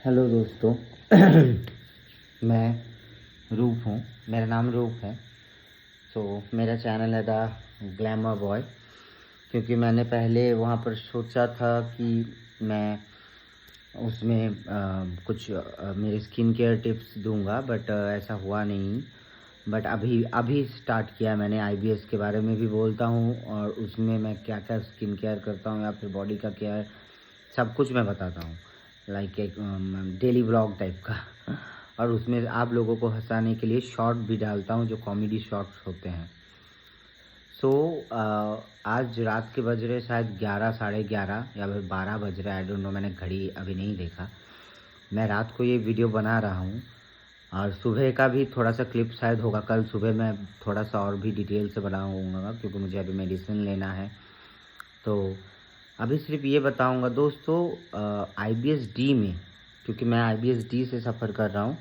Hello दोस्तों। मैं रूप हूँ, मेरा नाम रूप है। मेरा चैनल है द ग्लैमर बॉय। क्योंकि मैंने पहले वहाँ पर सोचा था कि मैं उसमें कुछ मेरे स्किन केयर टिप्स दूंगा, बट ऐसा हुआ नहीं। बट अभी अभी स्टार्ट किया मैंने। आईबीएस के बारे में भी बोलता हूँ और उसमें मैं क्या क्या स्किन केयर करता हूँ या फिर बॉडी का केयर, सब कुछ मैं बताता हूँ। लाइक एक डेली व्लॉग टाइप का। और उसमें आप लोगों को हंसाने के लिए शॉर्ट भी डालता हूँ, जो कॉमेडी शॉर्ट्स होते हैं। आज रात के बज रहे शायद 11, साढ़े 11 या फिर 12 बज रहे, आई डोंट नो, मैंने घड़ी अभी नहीं देखा। मैं रात को ये वीडियो बना रहा हूँ और सुबह का भी थोड़ा सा क्लिप शायद होगा। कल सुबह मैं थोड़ा सा और भी डिटेल से बनाऊँगा, क्योंकि मुझे अभी मेडिसिन लेना है। तो अभी सिर्फ ये बताऊंगा दोस्तों, आईबीएस-डी में, क्योंकि मैं आईबीएस-डी से सफ़र कर रहा हूँ।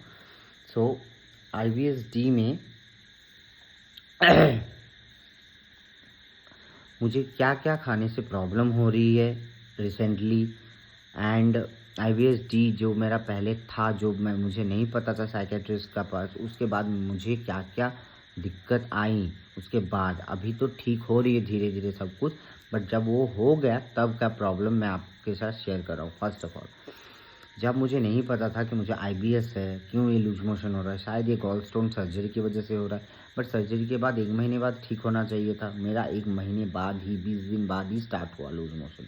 आईबीएस-डी में मुझे क्या क्या खाने से प्रॉब्लम हो रही है रिसेंटली, एंड आईबीएस-डी जो मेरा पहले था, जो मुझे नहीं पता था साइकेट्रिस्ट का पास, उसके बाद मुझे क्या क्या दिक्कत आई। उसके बाद अभी तो ठीक हो रही है धीरे धीरे सब कुछ, बट जब वो हो गया तब का प्रॉब्लम मैं आपके साथ शेयर कर रहा हूँ। फर्स्ट ऑफ ऑल, जब मुझे नहीं पता था कि मुझे आईबीएस है, क्यों ये लूज मोशन हो रहा है, शायद ये गॉल स्टोन सर्जरी की वजह से हो रहा है। बट सर्जरी के बाद 1 महीने बाद ठीक होना चाहिए था। मेरा 1 महीने बाद ही, 20 दिन बाद ही स्टार्ट हुआ लूज मोशन।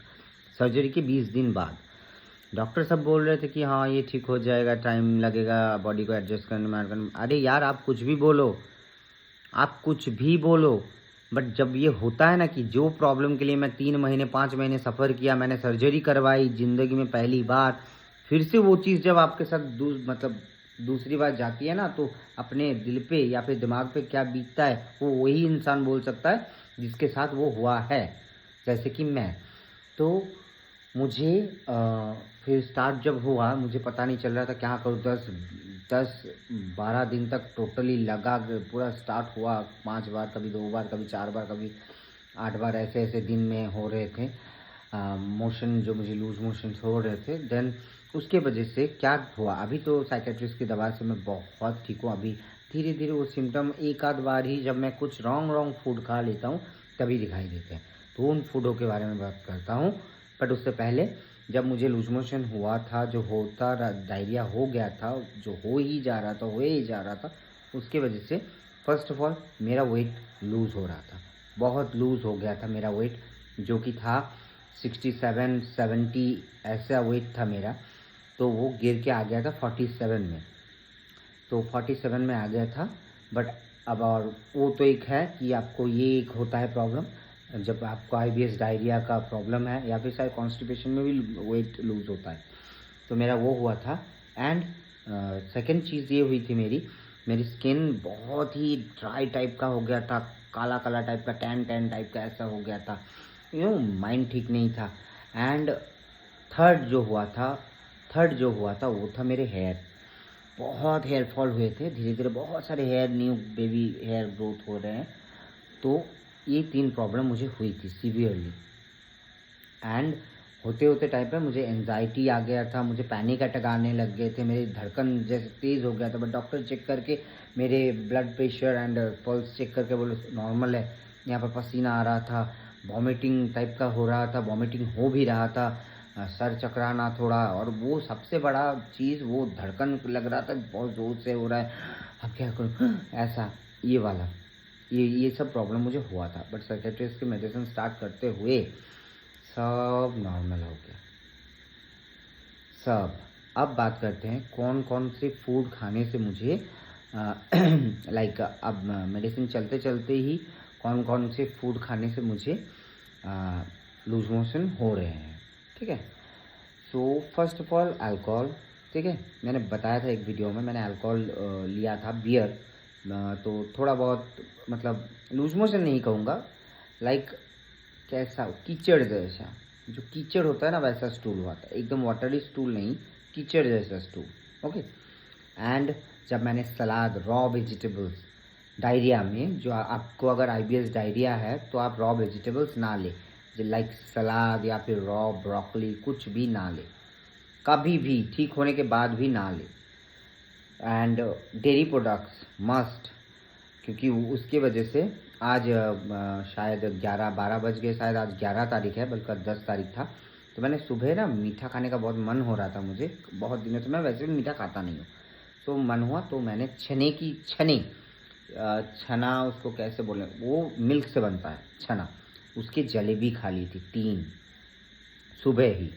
सर्जरी के 20 दिन बाद। डॉक्टर सब बोल रहे थे कि हाँ ये ठीक हो जाएगा, टाइम लगेगा बॉडी को एडजस्ट करने में। अरे यार, आप कुछ भी बोलो, आप कुछ भी बोलो, बट जब ये होता है ना कि जो प्रॉब्लम के लिए मैं 3 महीने 5 महीने सफ़र किया, मैंने सर्जरी करवाई ज़िंदगी में पहली बार, फिर से वो चीज़ जब आपके साथ मतलब दूसरी बार जाती है ना, तो अपने दिल पे या फिर दिमाग पे क्या बीतता है वो वही इंसान बोल सकता है जिसके साथ वो हुआ है, जैसे कि मैं। तो मुझे फिर स्टार्ट जब हुआ, मुझे पता नहीं चल रहा था क्या करूँ। 10-12 दिन तक टोटली लगा पूरा स्टार्ट हुआ 5 बार, कभी 2 बार, कभी 4 बार, कभी 8 बार, ऐसे ऐसे दिन में हो रहे थे मोशन, जो मुझे लूज मोशन हो रहे थे। देन उसके वजह से क्या हुआ, अभी तो साइकेट्रिस्ट की दवा से मैं बहुत ठीक हूँ। अभी धीरे धीरे वो सिम्टम एक आध बार ही, जब मैं कुछ रॉन्ग फूड खा लेता हूँ तभी दिखाई देते हैं। तो उन फूडों के बारे में बात करता हूँ। बट उससे पहले, जब मुझे लूज मोशन हुआ था, जो होता डायरिया हो गया था, जो हो ही जा रहा था, उसके वजह से फर्स्ट ऑफ ऑल मेरा वेट लूज़ हो रहा था। बहुत लूज़ हो गया था मेरा वेट, जो कि था 67-70 ऐसा वेट था मेरा। तो वो गिर के आ गया था 47 में। तो 47 में आ गया था। बट अब और वो तो एक है कि आपको ये एक होता है प्रॉब्लम, जब आपको आईबीएस डायरिया का प्रॉब्लम है, या फिर शायद कॉन्स्टिपेशन में भी वेट लूज़ होता है। तो मेरा वो हुआ था। एंड सेकंड चीज़ ये हुई थी, मेरी स्किन बहुत ही ड्राई टाइप का हो गया था, काला काला टाइप का, टैन टाइप का ऐसा हो गया था। माइंड ठीक नहीं था। एंड थर्ड जो हुआ था वो था मेरे हेयर। बहुत हेयर फॉल हुए थे, धीरे धीरे बहुत सारे hair, new baby hair growth हो रहे हैं। तो ये 3 प्रॉब्लम मुझे हुई थी सीवियरली। एंड होते होते टाइम पे मुझे एंजाइटी आ गया था, मुझे पैनिक अटैक आने लग गए थे, मेरी धड़कन जैसे तेज़ हो गया था। बट डॉक्टर चेक करके मेरे blood pressure and pulse check करके बोले नॉर्मल है। यहाँ पर पसीना आ रहा था, वॉमिटिंग टाइप का हो रहा था, वॉमिटिंग हो भी रहा था, सर चकराना थोड़ा, और वो सबसे बड़ा चीज़, वो धड़कन लग रहा था बहुत ज़ोर से हो रहा है, अब क्या करूँ ऐसा, ये वाला, ये सब प्रॉब्लम मुझे हुआ था। बट साइकेट्रिस्ट की मेडिसिन स्टार्ट करते हुए सब नॉर्मल हो गया सब। अब बात करते हैं कौन कौन से फूड खाने से मुझे लाइक अब मेडिसिन चलते चलते ही कौन कौन से फूड खाने से मुझे लूज मोशन हो रहे हैं। ठीक है। First of all alcohol. ठीक है, मैंने बताया था एक वीडियो में, मैंने अल्कोहल लिया था, बियर। तो थोड़ा बहुत मतलब लूज मोशन नहीं कहूँगा, लाइक कैसा, कीचड़ जैसा, जो कीचड़ होता है ना वैसा स्टूल हुआ था, एकदम वाटरी स्टूल नहीं, कीचड़ जैसा स्टूल। ओके। एंड जब मैंने सलाद, रॉ वेजिटेबल्स, डायरिया में, जो आपको अगर आईबीएस डायरिया है तो आप रॉ वेजिटेबल्स ना ले, जो लाइक सलाद या फिर रॉ ब्रोकली कुछ भी ना ले। कभी भी ठीक होने के बाद भी ना ले। एंड डेयरी प्रोडक्ट्स मस्ट, क्योंकि उसके वजह से आज शायद 11-12 बज गए, शायद आज 11 तारीख है बल्कि 10 तारीख था। तो मैंने सुबह ना मीठा खाने का बहुत मन हो रहा था मुझे, बहुत दिनों से। मैं वैसे भी मीठा खाता नहीं हूँ, तो मन हुआ तो मैंने छना उसको कैसे बोलें, वो मिल्क से बनता है छना, उसकी जलेबी खा ली थी 3 सुबह ही।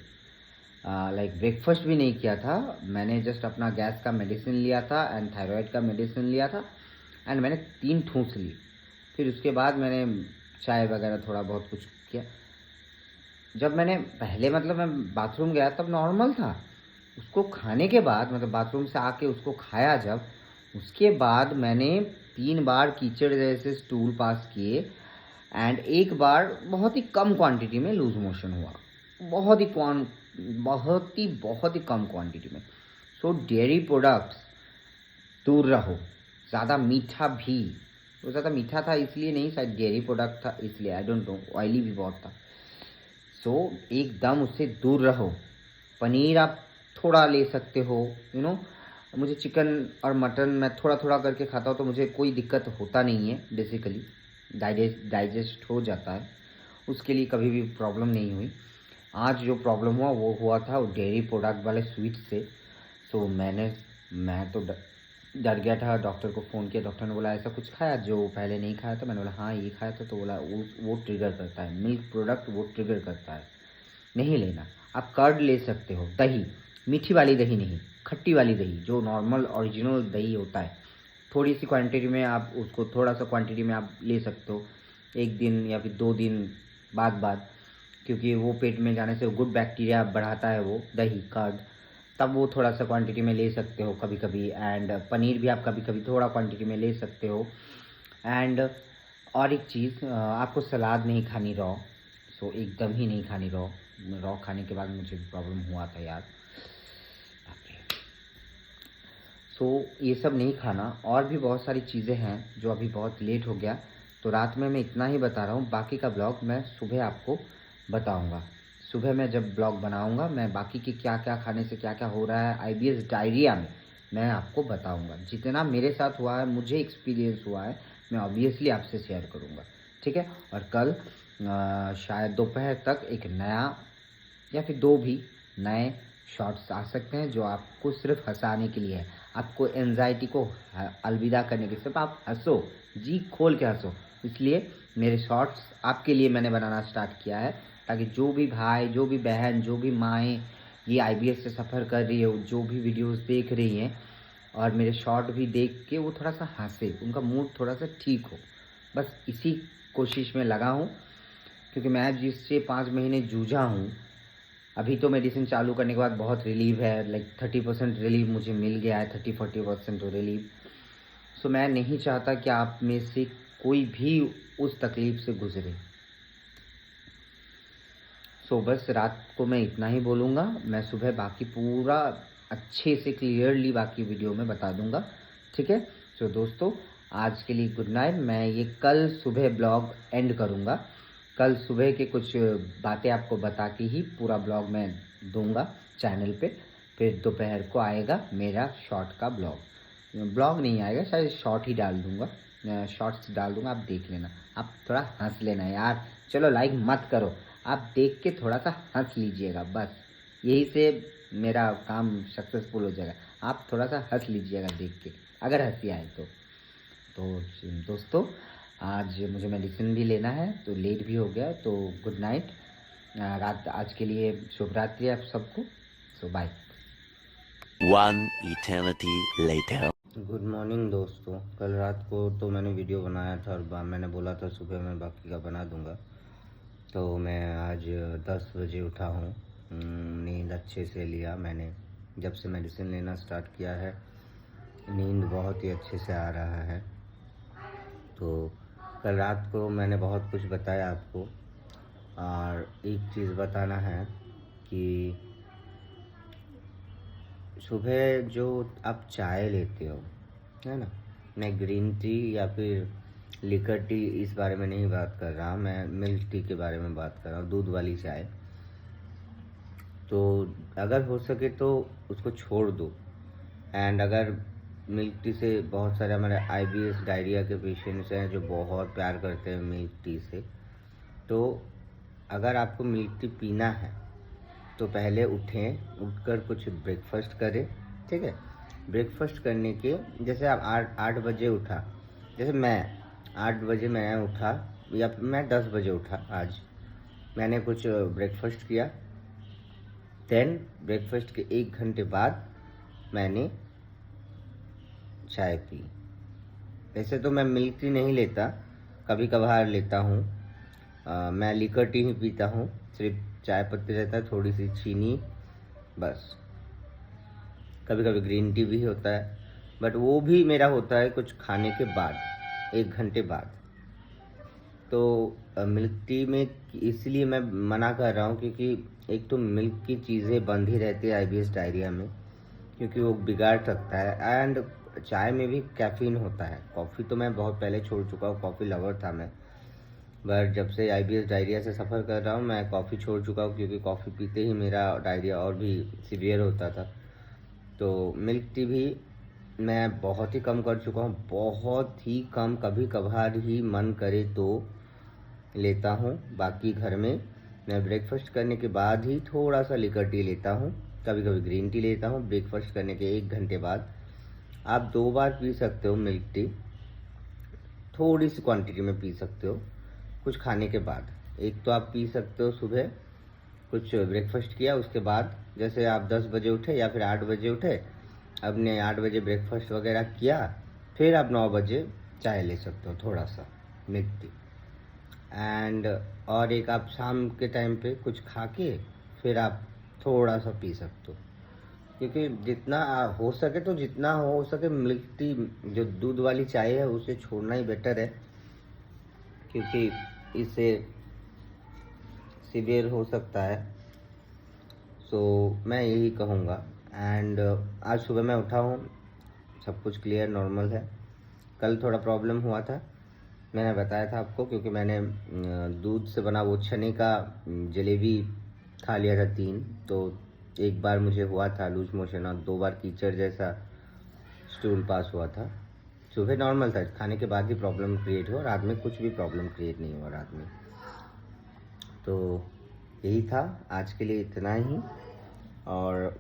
लाइक ब्रेकफास्ट भी नहीं किया था मैंने, जस्ट अपना गैस का मेडिसिन लिया था एंड थायराइड का मेडिसिन लिया था एंड मैंने 3 ठूंस ली। फिर उसके बाद मैंने चाय वगैरह थोड़ा बहुत कुछ किया। जब मैंने पहले मतलब मैं बाथरूम गया तब नॉर्मल था, उसको खाने के बाद मतलब बाथरूम से आके उसको खाया जब, उसके बाद मैंने 3 बार कीचड़ जैसे स्टूल पास किए एंड एक बार बहुत ही कम क्वांटिटी में लूज मोशन हुआ, बहुत ही कम क्वांटिटी में। सो डेयरी प्रोडक्ट्स दूर रहो। ज़्यादा मीठा भी, वो ज़्यादा मीठा था इसलिए नहीं, शायद डेयरी प्रोडक्ट था इसलिए, आई डोंट नो, ऑयली भी बहुत था। सो एकदम उससे दूर रहो। पनीर आप थोड़ा ले सकते हो, यू नो। मुझे चिकन और मटन मैं थोड़ा थोड़ा करके खाता हूँ तो मुझे कोई दिक्कत होता नहीं है, बेसिकली डाइजेस्ट हो जाता है, उसके लिए कभी भी प्रॉब्लम नहीं हुई। आज जो प्रॉब्लम हुआ वो हुआ था वो डेयरी प्रोडक्ट वाले स्वीट से। सो मैं तो डर गया था, डॉक्टर को फ़ोन किया, डॉक्टर ने बोला ऐसा कुछ खाया जो पहले नहीं खाया था? मैंने बोला हाँ ये खाया था, तो बोला वो ट्रिगर करता है, मिल्क प्रोडक्ट वो ट्रिगर करता है, नहीं लेना। आप कर्ड ले सकते हो, दही, मीठी वाली दही नहीं, खट्टी वाली दही जो नॉर्मल ओरिजिनल दही होता है, थोड़ी सी क्वांटिटी में आप उसको, थोड़ा सा क्वांटिटी में आप ले सकते हो 1 दिन या फिर 2 दिन बाद, क्योंकि वो पेट में जाने से गुड बैक्टीरिया बढ़ाता है वो दही कर्ड, तब वो थोड़ा सा क्वांटिटी में ले सकते हो कभी कभी। एंड पनीर भी आप कभी कभी थोड़ा क्वांटिटी में ले सकते हो। एंड और एक चीज़, आपको सलाद नहीं खानी रॉ, सो एकदम ही नहीं खानी रॉ खाने के बाद मुझे प्रॉब्लम हुआ था यार। सो ये सब नहीं खाना। और भी बहुत सारी चीज़ें हैं जो अभी बहुत लेट हो गया, तो रात में मैं इतना ही बता रहा हूँ, बाकी का ब्लॉग मैं सुबह आपको बताऊँगा। सुबह मैं जब ब्लॉग बनाऊँगा मैं बाकी की क्या क्या खाने से क्या क्या हो रहा है IBS डायरिया में मैं आपको बताऊँगा। जितना मेरे साथ हुआ है, मुझे एक्सपीरियंस हुआ है, मैं ऑब्वियसली आपसे शेयर करूँगा, ठीक है। और कल शायद दोपहर तक एक नया या फिर 2 भी नए शॉर्ट्स आ सकते हैं जो आपको सिर्फ हंसाने के लिए है, आपको एंजाइटी को अलविदा करने के, सिर्फ आप हंसो, जी खोल के हंसो। इसलिए मेरे शॉर्ट्स आपके लिए मैंने बनाना स्टार्ट किया है, ताकि जो भी भाई, जो भी बहन, जो भी माएँ ये IBS से सफ़र कर रही हो, जो भी वीडियोस देख रही हैं और मेरे शॉर्ट भी देख के वो थोड़ा सा हंसे, उनका मूड थोड़ा सा ठीक हो, बस इसी कोशिश में लगा हूँ। क्योंकि मैं जिससे 5 महीने जूझा हूँ, अभी तो मेडिसिन चालू करने के बाद बहुत रिलीव है, लाइक 30% रिलीव मुझे मिल गया है, 30-40% रिलीव। सो मैं नहीं चाहता कि आप में से कोई भी उस तकलीफ़ से गुज़रे। सो बस रात को मैं इतना ही बोलूँगा, मैं सुबह बाकी पूरा अच्छे से क्लियरली बाकी वीडियो में बता दूँगा, ठीक है। सो दोस्तों आज के लिए गुड नाइट। मैं ये कल सुबह ब्लॉग एंड करूँगा, कल सुबह के कुछ बातें आपको बता के ही पूरा ब्लॉग मैं दूंगा चैनल पे। फिर दोपहर को आएगा मेरा शॉर्ट का ब्लॉग नहीं आएगा, शायद शॉर्ट ही डाल दूंगा, शॉर्ट्स डाल दूंगा, आप देख लेना, आप थोड़ा हंस लेना यार। चलो लाइक मत करो, आप देख के थोड़ा सा हंस लीजिएगा, बस यही से मेरा काम सक्सेसफुल हो जाएगा। आप थोड़ा सा हंस लीजिएगा देख के, अगर हंसी आए तो दोस्तों आज मुझे मेडिसिन भी लेना है, तो लेट भी हो गया, तो गुड नाइट। रात आज के लिए शुभ रात्रि आप सबको। So bye. One eternity later. Good morning दोस्तों। कल रात को तो मैंने वीडियो बनाया था और मैंने बोला था सुबह मैं बाकी का बना दूंगा, तो मैं आज 10 बजे उठा हूँ। नींद अच्छे से लिया मैंने, जब से मेडिसिन लेना स्टार्ट किया है नींद बहुत ही अच्छे से आ रहा है। तो कल रात को मैंने बहुत कुछ बताया आपको, और एक चीज़ बताना है कि सुबह जो आप चाय लेते हो, है ना, मैं ग्रीन टी या फिर लिकर टी इस बारे में नहीं बात कर रहा, मैं मिल्क टी के बारे में बात कर रहा हूँ, दूध वाली चाय। तो अगर हो सके तो उसको छोड़ दो। एंड अगर मिल्क टी से बहुत सारे हमारे IBS डायरिया के पेशेंट्स हैं जो बहुत प्यार करते हैं मिल्क टी से, तो अगर आपको मिल्क टी पीना है तो पहले उठें, उठकर कुछ ब्रेकफास्ट करें, ठीक है। ब्रेकफास्ट करने के जैसे आप 8 बजे उठा, जैसे मैं 8 बजे मैं उठा या मैं 10 बजे उठा, आज मैंने कुछ ब्रेकफास्ट किया। देन ब्रेकफास्ट के 1 घंटे बाद मैंने चाय पी। वैसे तो मैं मिल्क टी नहीं लेता, कभी कभार लेता हूँ। मैं लिकर टी ही पीता हूँ, सिर्फ चाय पत्ती रहता है, थोड़ी सी चीनी, बस। कभी कभी ग्रीन टी भी होता है, बट वो भी मेरा होता है कुछ खाने के बाद, 1 घंटे बाद। तो मिल्क टी में इसलिए मैं मना कर रहा हूँ क्योंकि एक तो मिल्क की चीज़ें बंद ही रहती है IBS डायरिया में, क्योंकि वो बिगाड़ सकता है। एंड चाय में भी कैफीन होता है। कॉफ़ी तो मैं बहुत पहले छोड़ चुका हूँ, कॉफ़ी लवर था मैं, बट जब से IBS डायरिया से सफ़र कर रहा हूँ मैं कॉफ़ी छोड़ चुका हूँ, क्योंकि कॉफ़ी पीते ही मेरा डायरिया और भी सीवियर होता था। तो मिल्क टी भी मैं बहुत ही कम कर चुका हूँ, बहुत ही कम, कभी कभार ही मन करे तो लेता हूँ। बाकी घर में मैं ब्रेकफास्ट करने के बाद ही थोड़ा सा लिकर टी लेता हूँ, कभी कभी ग्रीन टी लेता हूँ। ब्रेकफास्ट करने के 1 घंटे बाद आप 2 बार पी सकते हो मिल्क टी, थोड़ी सी क्वांटिटी में पी सकते हो कुछ खाने के बाद। एक तो आप पी सकते हो सुबह, कुछ ब्रेकफास्ट किया उसके बाद, जैसे आप 10 बजे उठे या फिर 8 बजे उठे, आपने 8 बजे ब्रेकफास्ट वगैरह किया, फिर आप 9 बजे चाय ले सकते हो, थोड़ा सा मिल्क टी। एंड और एक आप शाम के टाइम पे कुछ खा के फिर आप थोड़ा सा पी सकते हो, क्योंकि जितना हो सके तो जितना हो सके मिल्क टी, जो दूध वाली चाय है, उसे छोड़ना ही बेटर है, क्योंकि इससे सीवियर हो सकता है। सो मैं यही कहूँगा। एंड आज सुबह मैं उठा हूँ, सब कुछ क्लियर नॉर्मल है। कल थोड़ा प्रॉब्लम हुआ था, मैंने बताया था आपको, क्योंकि मैंने दूध से बना वो चने का जलेबी खा लिया था 3, तो एक बार मुझे हुआ था लूज मोशन और 2 बार कीचड़ जैसा स्टूल पास हुआ था। सुबह नॉर्मल था, खाने के बाद ही प्रॉब्लम क्रिएट हुआ, रात में कुछ भी प्रॉब्लम क्रिएट नहीं हुआ रात में। तो यही था आज के लिए, इतना ही। और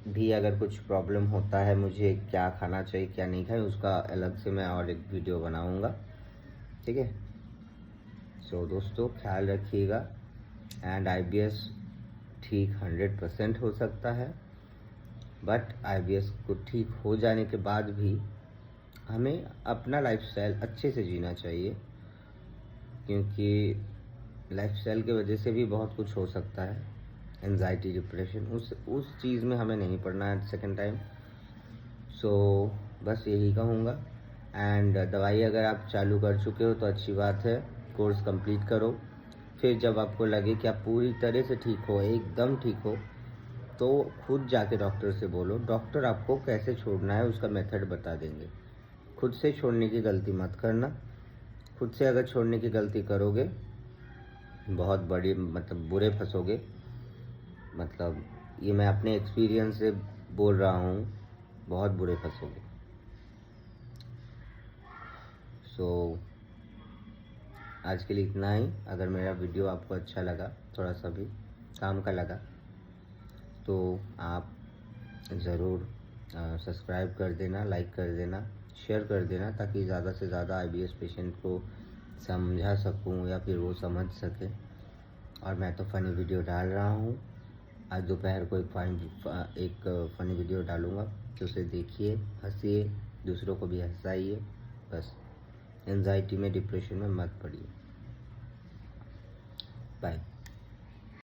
भी अगर कुछ प्रॉब्लम होता है, मुझे क्या खाना चाहिए क्या नहीं खाए, उसका अलग से मैं और एक वीडियो बनाऊंगा, ठीक है। सो दोस्तों ख्याल रखिएगा। एंड IBS ठीक 100% हो सकता है, बट IBS को ठीक हो जाने के बाद भी हमें अपना लाइफस्टाइल अच्छे से जीना चाहिए, क्योंकि लाइफस्टाइल की वजह से भी बहुत कुछ हो सकता है। एंजाइटी, डिप्रेशन, उस चीज़ में हमें नहीं पड़ना है सेकेंड टाइम। सो बस यही कहूँगा। एंड दवाई अगर आप चालू कर चुके हो तो अच्छी बात है, कोर्स कंप्लीट करो। फिर जब आपको लगे कि आप पूरी तरह से ठीक हो, एकदम ठीक हो, तो खुद जाके डॉक्टर से बोलो। डॉक्टर आपको कैसे छोड़ना है उसका मेथड बता देंगे। खुद से छोड़ने की गलती मत करना। खुद से अगर छोड़ने की गलती करोगे, बहुत बड़ी मतलब बुरे फंसोगे। मतलब ये मैं अपने एक्सपीरियंस से बोल रहा हूँ, बहुत बुरे फंसोगे। सो आज के लिए इतना ही। अगर मेरा वीडियो आपको अच्छा लगा, थोड़ा सा भी काम का लगा, तो आप ज़रूर सब्सक्राइब कर देना, लाइक कर देना, शेयर कर देना, ताकि ज़्यादा से ज़्यादा IBS पेशेंट को समझा सकूं या फिर वो समझ सके। और मैं तो फ़नी वीडियो डाल रहा हूँ, आज दोपहर को एक फ़नी वीडियो डालूँगा, तो उसे देखिए, हंसिए, दूसरों को भी हंसाइए। बस एंजाइटी में, डिप्रेशन में मत पड़िए। बाय।